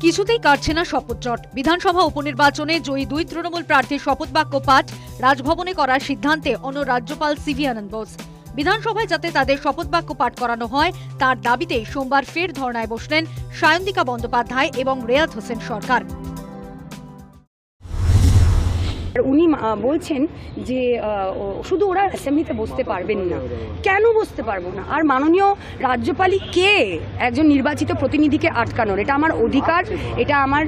কিছুতেই কাটছে না শপথ জট। বিধানসভা উপনির্বাচনে জয়ী দুই তৃণমূল প্রার্থীর শপথ বাক্য পাঠ রাজভবনে করার সিদ্ধান্তে অন্য রাজ্যপাল সিভি আনন্দ বোস। বিধানসভায় যাতে তাদের শপথ বাক্য পাঠ করানো হয় তার দাবিতে সোমবার ফের ধর্নায় বসলেন সায়ন্তিকা বন্দ্যোপাধ্যায় এবং রেয়াত হোসেন সরকার। উনি বলছেন যে শুধু ওরা অ্যাসেম্বলিতে বসতে পারবেন না, কেন বসতে পারবো না? আর মাননীয় রাজ্যপালই কে একজন নির্বাচিত প্রতিনিধিকে আটকানোর? এটা আমার অধিকার, এটা আমার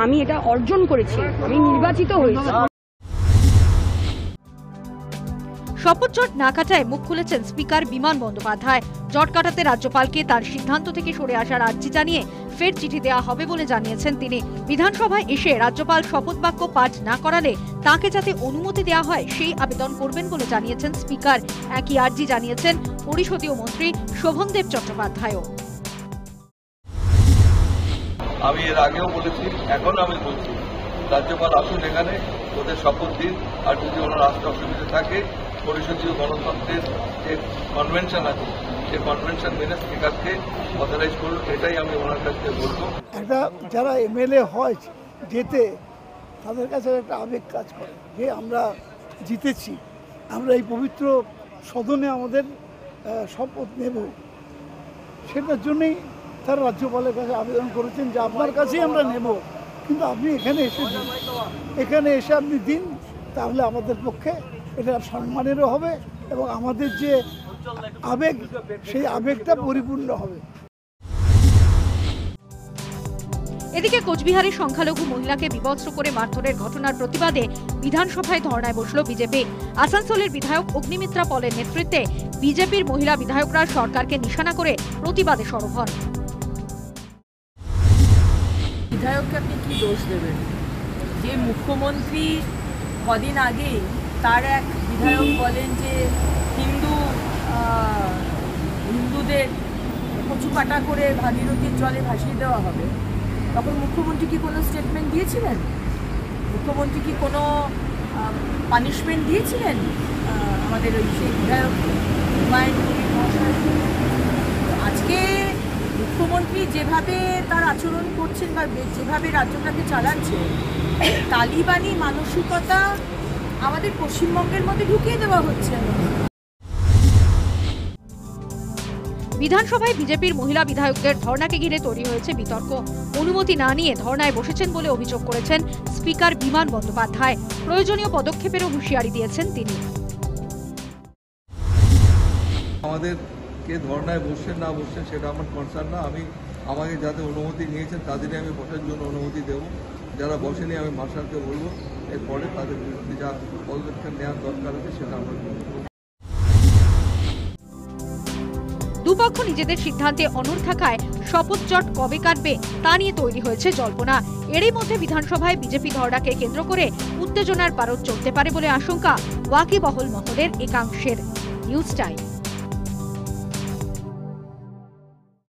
আমি এটা অর্জন করেছি, আমি নির্বাচিত হয়েছি। শপথ জট না কাটায় মুখ খুলেছেন স্পিকার বিমান বন্দ্যোপাধ্যায়। জট কাটাতে রাজ্যপালকে তার সিদ্ধান্ত থেকে সরে আসার আর্জি জানিয়ে ফের চিঠি দেওয়া হবে বলে জানিয়েছেন তিনি। বিধানসভায় এসে রাজ্যপাল শপথ বাক্য পাঠ না করালে তাকে যাতে অনুমতি দেওয়া হয় সেই আবেদন করবেন বলে জানিয়েছেন স্পিকার। একই আর্জি জানিয়েছেন পরিষদীয় মন্ত্রী শোভনদেব চট্টোপাধ্যায়ও। আমি এর আগেও বলেছি, এখন আমি বলছি, রাজ্যপাল আসুন এখানে, ওদের শপথ দিন। আর যদি ওনার আসতে অসুবিধা থাকে, পরিষদীয় গণতন্ত্রের যে কনভেনশন আছে সেই কনভেনশন মেনে স্পিকারকে অথরাইজ করুন, এটাই আমি ওনার কাছে বলবো। একটা যারা এমএলএ হয় যেতে, তাদের কাছে একটা আবেগ কাজ করে যে আমরা জিতেছি, আমরা এই পবিত্র সদনে আমাদের শপথ নেব। সেটার জন্যই তার রাজ্যপালের কাছে আবেদন করেছেন যে আপনার কাছেই আমরা নেব, কিন্তু আপনি এখানে এসে দিন, এখানে এসে আপনি দিন, তাহলে আমাদের পক্ষে এটা সম্মানেরও হবে এবং আমাদের যে আবেগ সেই আবেগটা পরিপূর্ণ হবে। এদিকে কোচবিহারের সংখ্যালঘু মহিলাকে বিবস্ত্র করে মারধরের ঘটনার প্রতিবাদে বিধানসভায় ধর্নায় বসল বিজেপি। আসানসোলের বিধায়ক অগ্নিমিত্রা পলের নেতৃত্বে বিজেপির মহিলা বিধায়করা সরকারকে নিশানা করে প্রতিবাদে সরব হন। বিধায়ককে আপনি কি দোষ দেবেন? যে মুখ্যমন্ত্রী কদিন আগে তার এক বিধায়ক বলেন যে হিন্দুদের কচু কাটা করে ভাগীরথীর জলে ভাসিয়ে দেওয়া হবে, তখন মুখ্যমন্ত্রী কি কোনো স্টেটমেন্ট দিয়েছিলেন? মুখ্যমন্ত্রী কি কোনো পানিশমেন্ট দিয়েছিলেন আমাদের ওই সেই বিধায়ক আজকে মুখ্যমন্ত্রী যেভাবে তার আচরণ করছেন বা যেভাবে রাজ্যটাকে চালাচ্ছে, তালিবানি মানসিকতা আমাদের পশ্চিমবঙ্গের মধ্যে ঢুকিয়ে দেওয়া হচ্ছে। বিধানসভায় বিজেপির মহিলা বিধায়কদের ধর্নাকে ঘিরে তৈরি হয়েছে বিতর্ক। অনুমতি না নিয়ে ধর্নায় বসেছেন বলে অভিযোগ করেছেন স্পিকার বিমান বন্দ্যোপাধ্যায়। প্রয়োজনীয় পদক্ষেপেরও হুঁশিয়ারি দিয়েছেন তিনি। আমাদের কে ধর্নায় বসছেন না বসছেন সেটা আমার কনসার্ন না। আমাকে যাদের অনুমতি নিয়েছেন তাদেরই আমি বসার জন্য অনুমতি দেব। যারা বসেনি আমি মার্শালকে বলবো, এরপরে তাদের বিরুদ্ধে যা পদক্ষেপ নেওয়ার দরকার আছে সেটা আমরা করব। দুপক্ষ নিজেদের সিদ্ধান্তে অনড় থাকায় শপথ জট কবে কাটবে তা নিয়ে তৈরি হয়েছে জল্পনা। এরই মধ্যে বিধানসভায় বিজেপি ধর্নাকে কেন্দ্র করে উত্তেজনার পারদ চলতে পারে বলে আশঙ্কা ওয়াকিবহল মহলের একাংশের। News time.